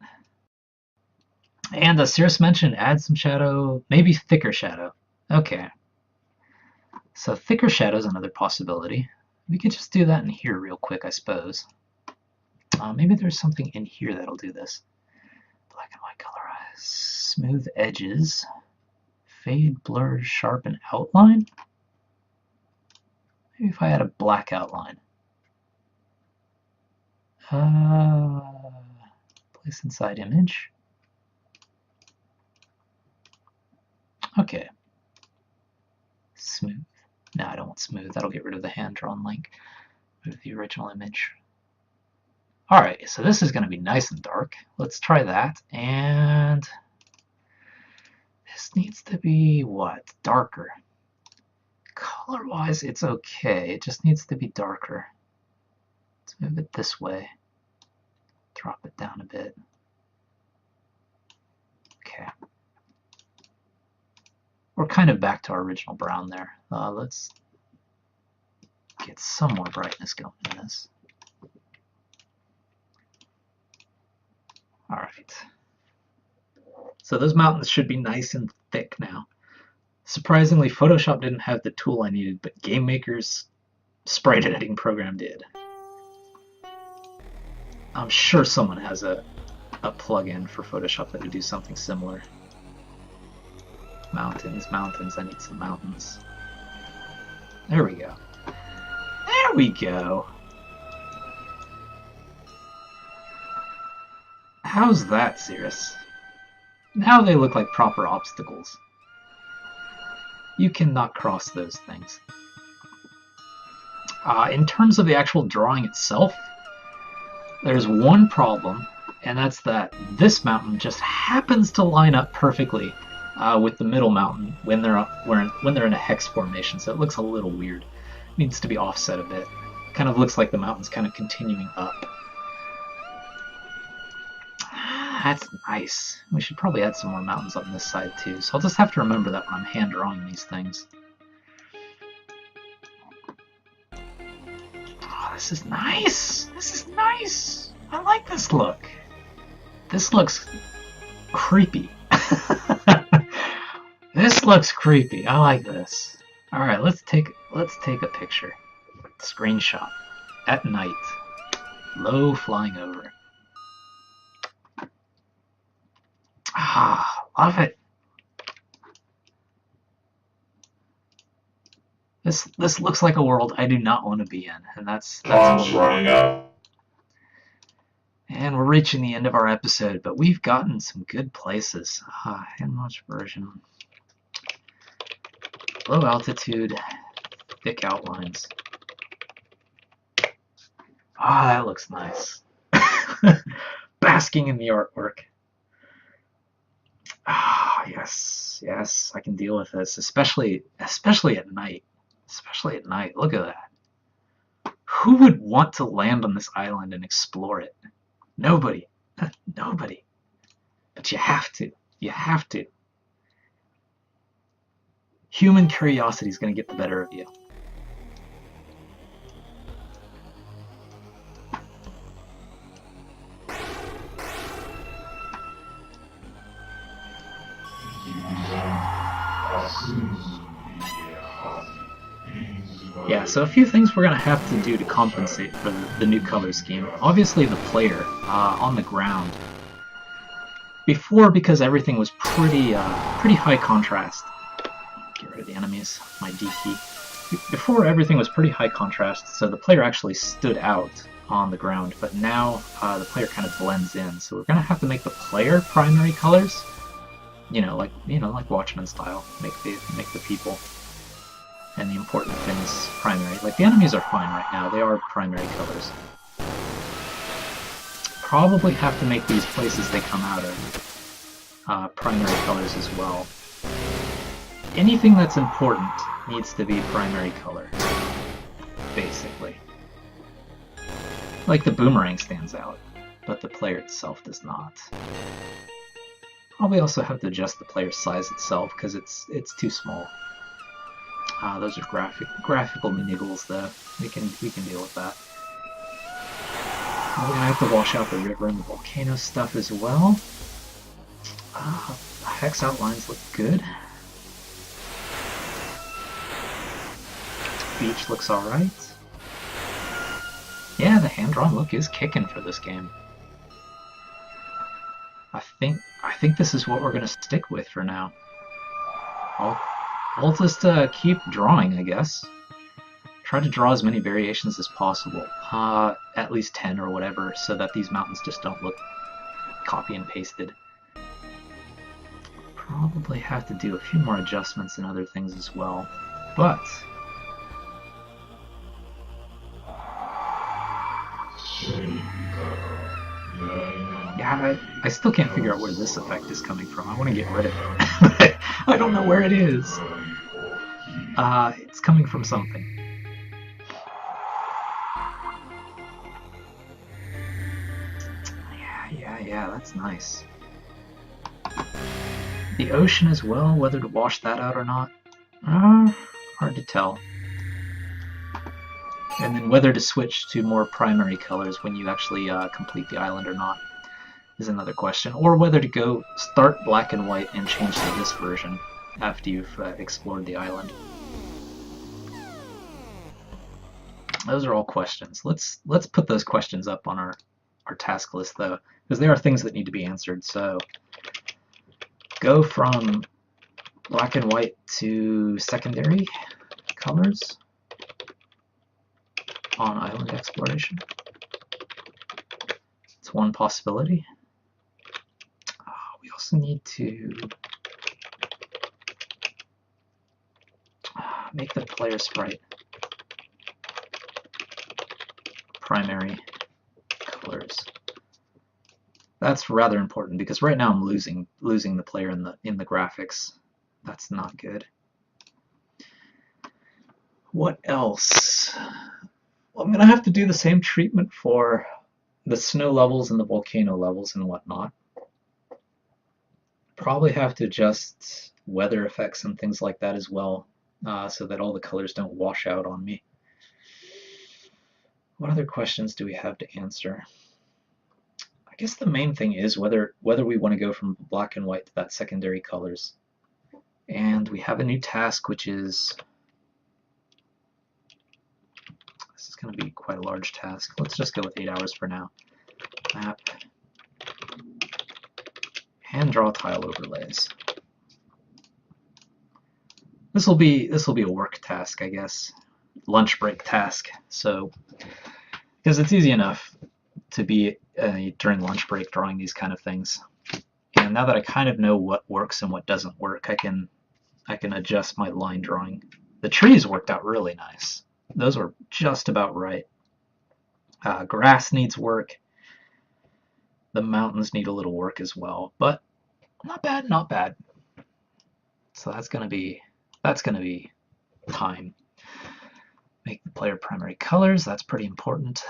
And as Cirrus mentioned, add some shadow, maybe thicker shadow. Okay. So thicker shadow is another possibility. We could just do that in here real quick, I suppose. Maybe there's something in here that'll do this. Black and white colorize. Smooth edges. Fade, blur, sharpen outline. Maybe if I had a black outline. Place inside image. Okay. Smooth. No, I don't want smooth. That'll get rid of the hand-drawn link. Move the original image. Alright, so this is going to be nice and dark. Let's try that. And this needs to be, what? Darker. Color-wise, it's okay. It just needs to be darker. Let's move it this way. Drop it down a bit. Okay. We're kind of back to our original brown there. Let's get some more brightness going in this. Alright. So those mountains should be nice and thick now. Surprisingly, Photoshop didn't have the tool I needed, but GameMaker's sprite editing program did. I'm sure someone has a plugin for Photoshop that would do something similar. Mountains, mountains, I need some mountains. There we go. There we go! How's that, Cirrus? Now they look like proper obstacles. You cannot cross those things. In terms of the actual drawing itself, there's one problem, and that's that this mountain just happens to line up perfectly with the middle mountain when they're in a hex formation, so it looks a little weird. It needs to be offset a bit. Kind of looks like the mountain's kind of continuing up. That's nice. We should probably add some more mountains on this side too, so I'll just have to remember that when I'm hand drawing these things. Oh, this is nice! This is nice! I like this look. This looks creepy. This looks creepy. I like this. Alright, let's take a picture. Screenshot. At night. Low flying over. Ah, love it. This looks like a world I do not want to be in, and that's running out. And we're reaching the end of our episode, but we've gotten some good places. Hand launch version. Low altitude, thick outlines. That looks nice. Basking in the artwork. Yes, I can deal with this, especially at night. Especially at night. Look at that. Who would want to land on this island and explore it? Nobody. Nobody. But you have to. You have to. Human curiosity is going to get the better of you. Yeah, so a few things we're going to have to do to compensate for the new color scheme. Obviously the player on the ground. Before, because everything was pretty high contrast. Get rid of the enemies, my D key. before everything was pretty high contrast, so the player actually stood out on the ground, but now the player kind of blends in. So we're gonna have to make the player primary colors. Like Watchmen style. Make the people and the important things primary. Like the enemies are fine right now; they are primary colors. Probably have to make these places they come out of primary colors as well. Anything that's important needs to be primary color, basically. Like the boomerang stands out, but the player itself does not. Probably also have to adjust the player size itself because it's too small. Those are graphical niggles though. We can deal with that. We're gonna have to wash out the river and the volcano stuff as well. Hex outlines look good. Beach looks alright. Yeah, the hand-drawn look is kicking for this game. I think this is what we're gonna stick with for now. I'll just keep drawing, I guess. Try to draw as many variations as possible. At least 10 or whatever, so that these mountains just don't look copy and pasted. Probably have to do a few more adjustments and other things as well. But yeah, I still can't figure out where this effect is coming from. I want to get rid of it. I don't know where it is. It's coming from something. Yeah, that's nice. The ocean as well, whether to wash that out or not, hard to tell. And then whether to switch to more primary colors when you actually complete the island or not is another question. Or whether to go start black and white and change to this version after you've explored the island. Those are all questions. Let's put those questions up on our task list though, because they are things that need to be answered. So go from black and white to secondary colors on island exploration. It's one possibility. We also need to make the player sprite primary colors. That's rather important because right now I'm losing the player in the graphics. That's not good. What else? Well, I'm gonna have to do the same treatment for the snow levels and the volcano levels and whatnot. Probably have to adjust weather effects and things like that as well, so that all the colors don't wash out on me. What other questions do we have to answer? I guess the main thing is whether we want to go from black and white to that secondary colors. And we have a new task, which is, this is going to be quite a large task. Let's just go with 8 hours for now. Map, hand draw tile overlays. This will be a work task, I guess, lunch break task. So, because it's easy enough to be during lunch break drawing these kind of things. And now that I kind of know what works and what doesn't work, I can adjust my line drawing. The trees worked out really nice. Those were just about right. Grass needs work. The mountains need a little work as well, but not bad, not bad. So that's gonna be time. Make the player primary colors. That's pretty important.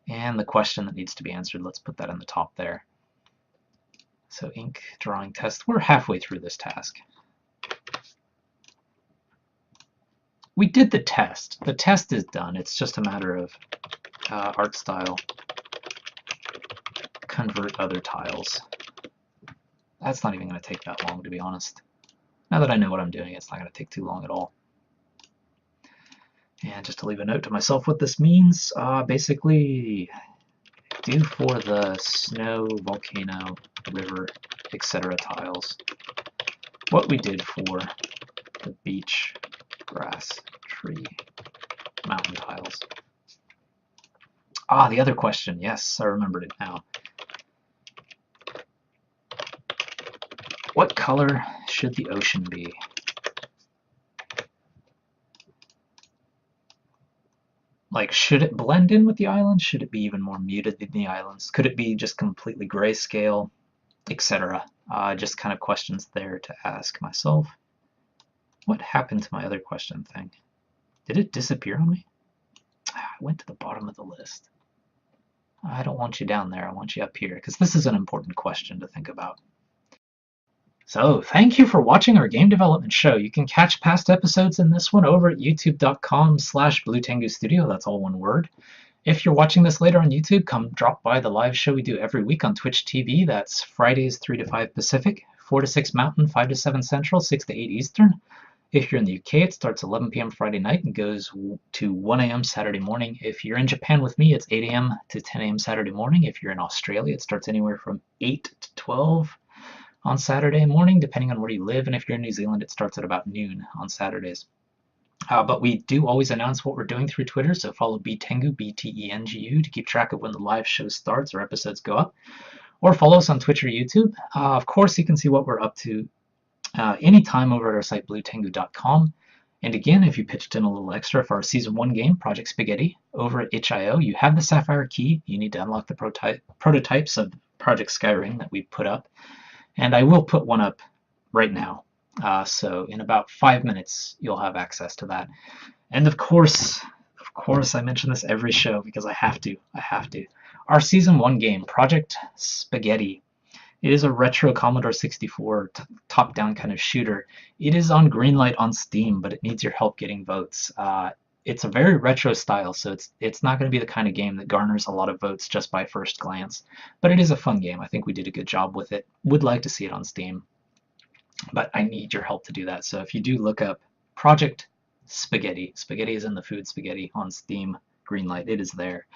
And the question that needs to be answered, let's put that in the top there. So ink drawing test. We're halfway through this task. We did the test. The test is done. It's just a matter of art style. Convert other tiles. That's not even going to take that long, to be honest. Now that I know what I'm doing, it's not going to take too long at all. And just to leave a note to myself what this means, basically do for the snow, volcano, river, etc. tiles what we did for the beach, grass, 3 mountain tiles. Ah, the other question. Yes, I remembered it now. What color should the ocean be? Like, should it blend in with the islands? Should it be even more muted than the islands? Could it be just completely grayscale, etc.? Just kind of questions there to ask myself. What happened to my other question thing? Did it disappear on me? I went to the bottom of the list. I don't want you down there. I want you up here, because this is an important question to think about. So, thank you for watching our game development show. You can catch past episodes in this one over at youtube.com/BlueTenguStudio. That's all one word. If you're watching this later on YouTube, come drop by the live show we do every week on Twitch TV. That's Fridays 3 to 5 Pacific, 4 to 6 Mountain, 5 to 7 Central, 6 to 8 Eastern. If you're in the UK, it starts 11 p.m. Friday night and goes to 1 a.m. Saturday morning. If you're in Japan with me, it's 8 a.m. to 10 a.m. Saturday morning. If you're in Australia, it starts anywhere from 8 to 12 on Saturday morning, depending on where you live. And if you're in New Zealand, it starts at about noon on Saturdays. But we do always announce what we're doing through Twitter, so follow Tengu, BTENGU, to keep track of when the live show starts or episodes go up. Or follow us on Twitch or YouTube. Of course, you can see what we're up to anytime over at our site, bluetengu.com. And again, if you pitched in a little extra for our Season 1 game, Project Spaghetti, over at itch.io, you have the Sapphire Key. You need to unlock the prototypes of Project Skyring that we put up. And I will put one up right now. So in about 5 minutes, you'll have access to that. And of course, I mention this every show because I have to. Our Season 1 game, Project Spaghetti. It is a retro Commodore 64 top-down kind of shooter. It is on Greenlight on Steam, but it needs your help getting votes. It's a very retro style, so it's not going to be the kind of game that garners a lot of votes just by first glance. But it is a fun game. I think we did a good job with it. Would like to see it on Steam. But I need your help to do that. So if you do look up Project Spaghetti, spaghetti is in the food spaghetti on Steam, Greenlight, it is there.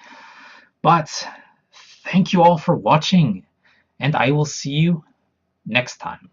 But thank you all for watching, and I will see you next time.